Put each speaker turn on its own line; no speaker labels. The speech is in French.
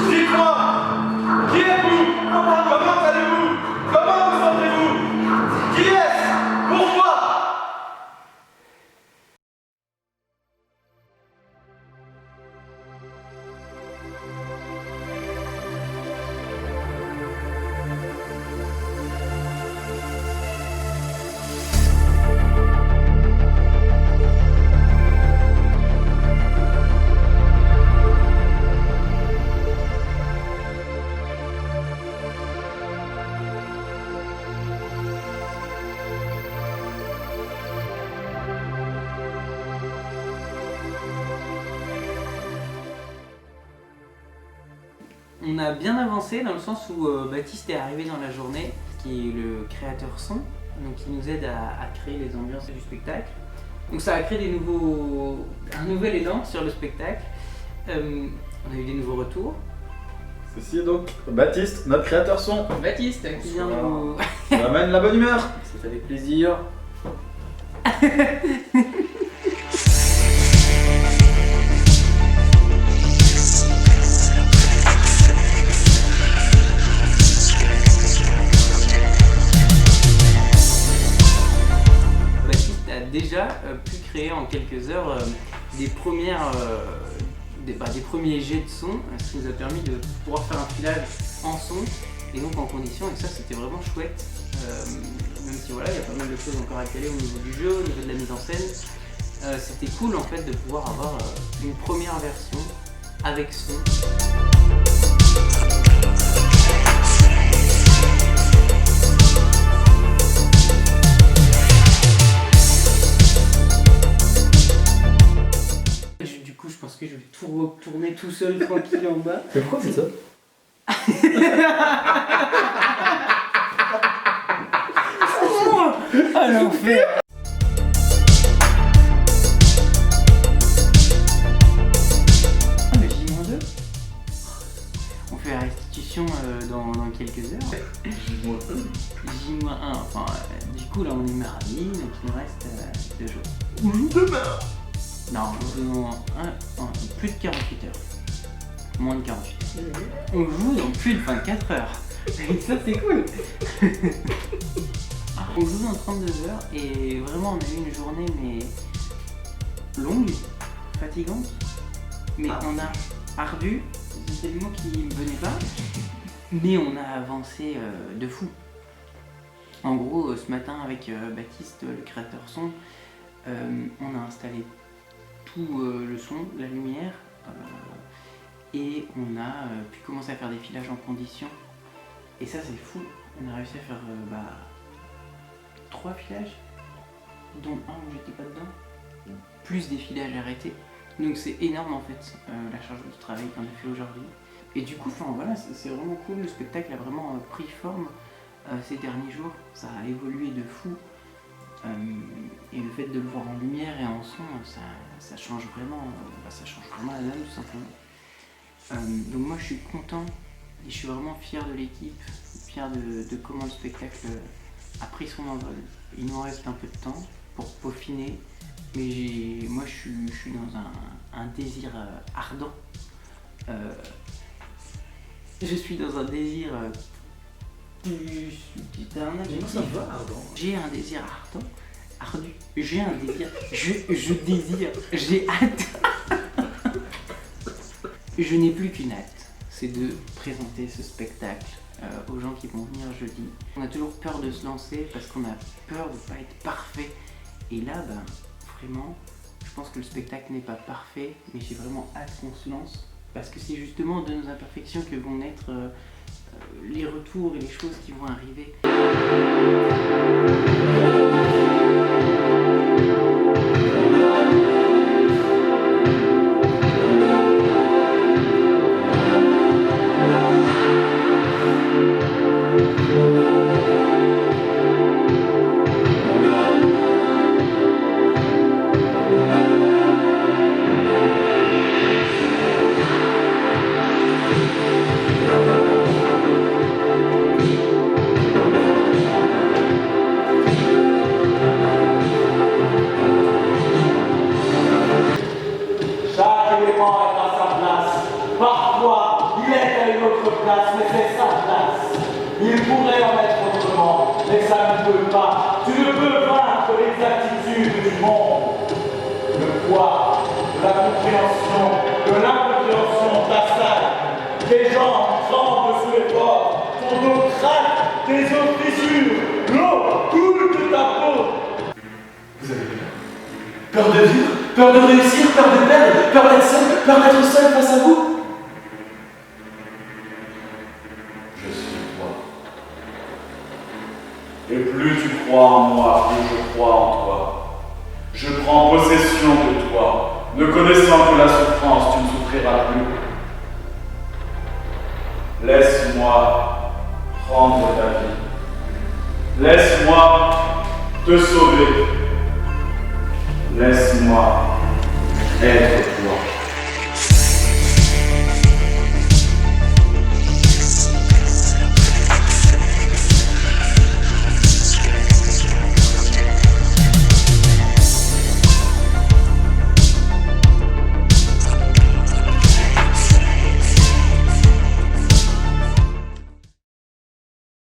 Dites-moi, qui êtes-vous? Comment allez-vous? Comment vous sentez-vous? Qui est-ce? Pourquoi?
On a bien avancé dans le sens où Baptiste est arrivé dans la journée, qui est le créateur son, donc qui nous aide à créer les ambiances du spectacle. Donc ça a créé un nouvel élan sur le spectacle. On a eu des nouveaux retours.
Ceci est donc Baptiste, notre créateur son.
Baptiste qui vient nous...
On amène la bonne humeur.
C'est avec plaisir.
Baptiste a déjà pu créer en quelques heures des premiers jets de son, ce qui nous a permis de pouvoir faire un filage en son et donc en condition, et ça c'était vraiment chouette. Même si voilà, il y a pas mal de choses encore à caler au niveau du jeu, au niveau de la mise en scène. C'était cool en fait de pouvoir avoir une première version avec son. Du coup, je pense que je vais tout retourner tout seul tranquille en bas.
Mais pourquoi c'est ça?
Ah l'enfer! Le J-2, on fait la restitution dans quelques heures. J-1, enfin du coup là on est mardi, donc il nous reste 2 jours.
On joue demain.
Non, plus de 48 heures. Moins de 48 heures. On joue dans plus de 24 heures. Et ça c'est cool. On joue dans 32 heures et vraiment on a eu une journée mais longue, fatigante, mais on a ardu, c'est le mot qui ne venait pas, mais on a avancé de fou. En gros, ce matin avec Baptiste, le créateur son, on a installé tout le son, la lumière, et on a pu commencer à faire des filages en condition. Et ça c'est fou, on a réussi à faire 3 filages, dont un où j'étais pas dedans, plus des filages arrêtés. Donc c'est énorme en fait la charge de travail qu'on a fait aujourd'hui. Et du coup, voilà, c'est vraiment cool, le spectacle a vraiment pris forme ces derniers jours, ça a évolué de fou. Et le fait de le voir en lumière et en son, ça change vraiment, la donne tout simplement. Donc moi je suis content et je suis vraiment fier de l'équipe, fier de comment le spectacle a pris son envol. Il nous reste un peu de temps pour peaufiner, mais moi je suis dans un désir ardent. Je suis dans un désir plus...
Ça va, ardent.
J'ai un désir ardent, ardu. J'ai un désir, je désire, j'ai hâte. Je n'ai plus qu'une hâte, c'est de présenter ce spectacle aux gens qui vont venir jeudi. On a toujours peur de se lancer parce qu'on a peur de ne pas être parfait. Et là, vraiment, je pense que le spectacle n'est pas parfait, mais j'ai vraiment hâte qu'on se lance. Parce que c'est justement de nos imperfections que vont naître les retours et les choses qui vont arriver.
Chaque élément est à sa place. Parfois, il est
place, mais c'est sa place. Il pourrait en être autrement, mais ça ne peut pas. Tu ne peux vaincre les attitudes du monde. Le poids de la compréhension, de l'incompréhension t'assaille. Tes jambes tremblent sous l'effort, ton dos craque, tes os fissurent, l'eau coule de ta peau.
Vous avez peur? Peur de vivre? Peur de réussir? Peur de perdre? Peur d'être seul face à vous? Je suis toi. Et plus tu crois en moi, plus je crois en toi. Je prends possession de toi, ne connaissant que la souffrance, tu ne souffriras plus. Laisse-moi prendre ta vie. Laisse-moi te sauver. Laisse-moi être toi.